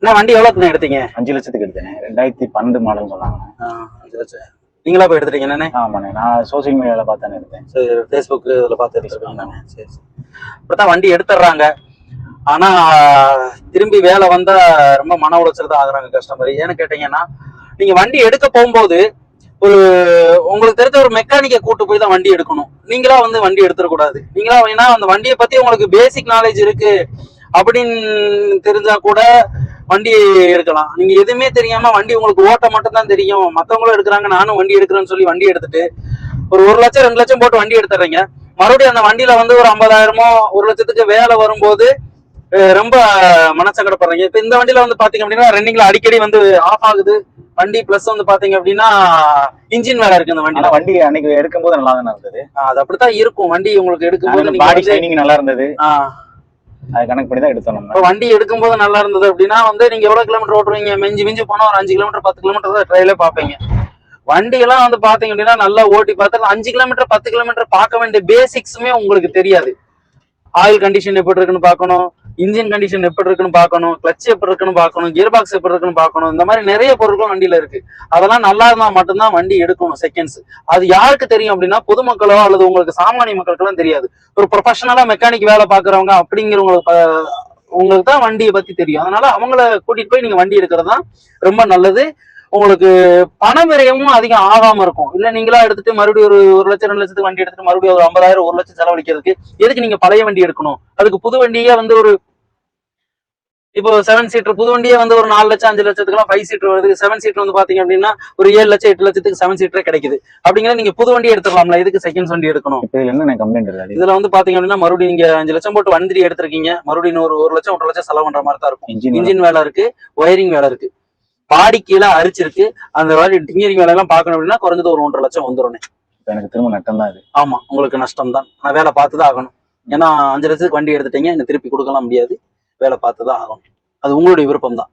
என்ன வண்டி எவ்வளவுக்கு எடுத்தீங்க? 5 லட்சத்துக்கு எடுத்தேன். 2012 மாடல் சொன்னாங்க. 5 லட்சம். நீங்களா போய் எடுத்துட்டீங்க என்னண்ணே? ஆமாண்ணே, நான் சோசியல் மீடியால பார்த்தானே எடுத்தேன். சரி, ஃபேஸ்புக் இதுல பார்த்து எடுத்துருக்கீங்க. சரி சரி. இப்பதான் வண்டி எடுத்துடுறாங்க, ஆனா திரும்பி வேலை வந்தா ரொம்ப மன உளைச்சல் தான் ஆகுறாங்க கஸ்டமர். ஏன்னு கேட்டீங்கன்னா, நீங்க வண்டி எடுக்க போகும்போது ஒரு உங்களுக்கு தெரிஞ்ச ஒரு மெக்கானிக்கை கூட்டு போய் தான் வண்டி எடுக்கணும். நீங்களா வந்து வண்டி எடுத்துடக்கூடாது. நீங்களா வேணா அந்த வண்டியை பத்தி உங்களுக்கு பேசிக் நாலேஜ் இருக்கு அப்படின்னு தெரிஞ்சா கூட வண்டி எடுக்கலாம். நீங்க எதுவுமே தெரியாம வண்டி உங்களுக்கு ஓட்ட மட்டும் தான் தெரியும், மத்தவங்களும் எடுக்கிறாங்க நானும் வண்டி எடுக்கிறேன்னு சொல்லி வண்டி எடுத்துட்டு ஒரு 1 லட்சம் 2 லட்சம் போட்டு வண்டி எடுத்துறீங்க. மறுபடியும் அந்த வண்டியில வந்து ஒரு 50,000மோ 1 லட்சத்துக்கு வேலை வரும்போது ரொம்ப மனசங்கடப்படுறீங்க. இப்ப இந்த வண்டியில வந்து பாத்தீங்க அப்படின்னா ரன்னிங்ல அடிக்கடி வந்து ஆஃப் ஆகுது வண்டி. பிளஸ் வந்து பாத்தீங்க அப்படின்னா இன்ஜின் வேலை இருக்கு இந்த வண்டியில. வண்டி அன்னைக்கு எடுக்கும் போது நல்லா தானே இருந்தது. அது அப்படித்தான் இருக்கும். வண்டி உங்களுக்கு எடுக்கும்போது பாடி ஷைனிங் நல்லா இருந்தது. அது கணக்கு பண்ணி தான் எடுத்தோம். இப்போ வண்டி எடுக்கும்போது நல்லா இருந்தது அப்படின்னா வந்து நீங்க எவ்வளவு கிலோமீட்டர் ஓட்டுவீங்க? மிஞ்சி போனா ஒரு 5 கிலோமீட்டர் 10 கிலோமீட்டர் தான் ட்ரையில பாப்பீங்க. வண்டி எல்லாம் வந்து பாத்தீங்க அப்படின்னா நல்லா ஓட்டி பார்த்து 5 கிலோமீட்டர் 10 கிலோமீட்டர் பார்க்க வேண்டிய பேசிக்ஸுமே உங்களுக்கு தெரியாது. ஆயில் கண்டிஷன் எப்படி இருக்குன்னு பார்க்கணும், இன்ஜின் கண்டிஷன் எப்படி இருக்குன்னு பார்க்கணும், கிளச் எப்படி இருக்குன்னு பார்க்கணும், கியர் பாக்ஸ் எப்படி இருக்குன்னு பார்க்கணும். இந்த மாதிரி நிறைய பொருட்கள் வண்டியில இருக்கு. அதெல்லாம் நல்லா இருந்தா மட்டும்தான் வண்டி எடுக்கணும் செகண்ட்ஸ். அது யாருக்கு தெரியும் அப்படின்னா பொதுமக்களோ அல்லது உங்களுக்கு சாமானிய மக்களுக்கெல்லாம் தெரியாது. ஒரு ப்ரொஃபஷனலா மெக்கானிக் வேலை பாக்குறவங்க உங்களுக்கு தான் வண்டியை பத்தி தெரியும். அதனால அவங்கள கூட்டிட்டு போய் நீங்க வண்டி எடுக்கிறது தான் ரொம்ப நல்லது. உங்களுக்கு பண விரயமும் அதிகம் ஆகாம இருக்கும். இல்ல நீங்களா எடுத்துட்டு மறுபடியும் ஒரு 1 லட்சம் 2 லட்சத்துக்கு வண்டி எடுத்துட்டு மறுபடியும் ஒரு 50,000 1 லட்சம் செலவழிக்கிறதுக்கு எதுக்கு நீங்க பழைய வண்டி எடுக்கணும்? அதுக்கு புது வண்டியே வந்து ஒரு இப்போ 7 சீட்டர் புது வண்டியே வந்து ஒரு 4 லட்சம் 5 லட்சத்துக்குலாம் 5 சீட்டர் வருது. 7 சீட்டர் வந்து பாத்தீங்க அப்படின்னா ஒரு 7 லட்சம் 8 லட்சத்துக்கு 7 சீட்டரே கிடைக்குது. அப்படிங்கிற நீங்க புது வண்டி எடுத்துடலாம்ல, இதுக்கு செகண்ட்ஸ் வண்டி எடுக்கணும்? என்ன கம்ப்ளைண்ட் இருக்கு இதுல வந்து பாத்தீங்க அப்படின்னா மறுபடியும் நீங்க 5 லட்சம் போட்டு வண்டி எடுத்திருக்கீங்க, மறுபடியும் ஒரு 1 லட்சம் 1.5 லட்சம் செலவு பண்ற மாதிரி தான் இருக்கும். இன்ஜின் வேலை இருக்கு, ஒயரிங் வேலை இருக்கு, பாடி கீழே அரிச்சிருக்கு. அந்த மாதிரி டிங்கரிங் வேலை எல்லாம் பாக்கணும் அப்படின்னா குறைஞ்சது ஒரு 1.5 லட்சம் வந்துடும். எனக்கு திரும்ப நஷ்டம் தான் இது. ஆமா, உங்களுக்கு நஷ்டம் தான். நான் வேலை பார்த்துதான் ஆகணும். ஏன்னா 5 லட்சத்துக்கு வண்டி எடுத்துட்டீங்க, என்ன திருப்பி கொடுக்கலாம் முடியாது. வேலை பார்த்துதான் ஆகணும். அது உங்களுடைய விருப்பம் தான்.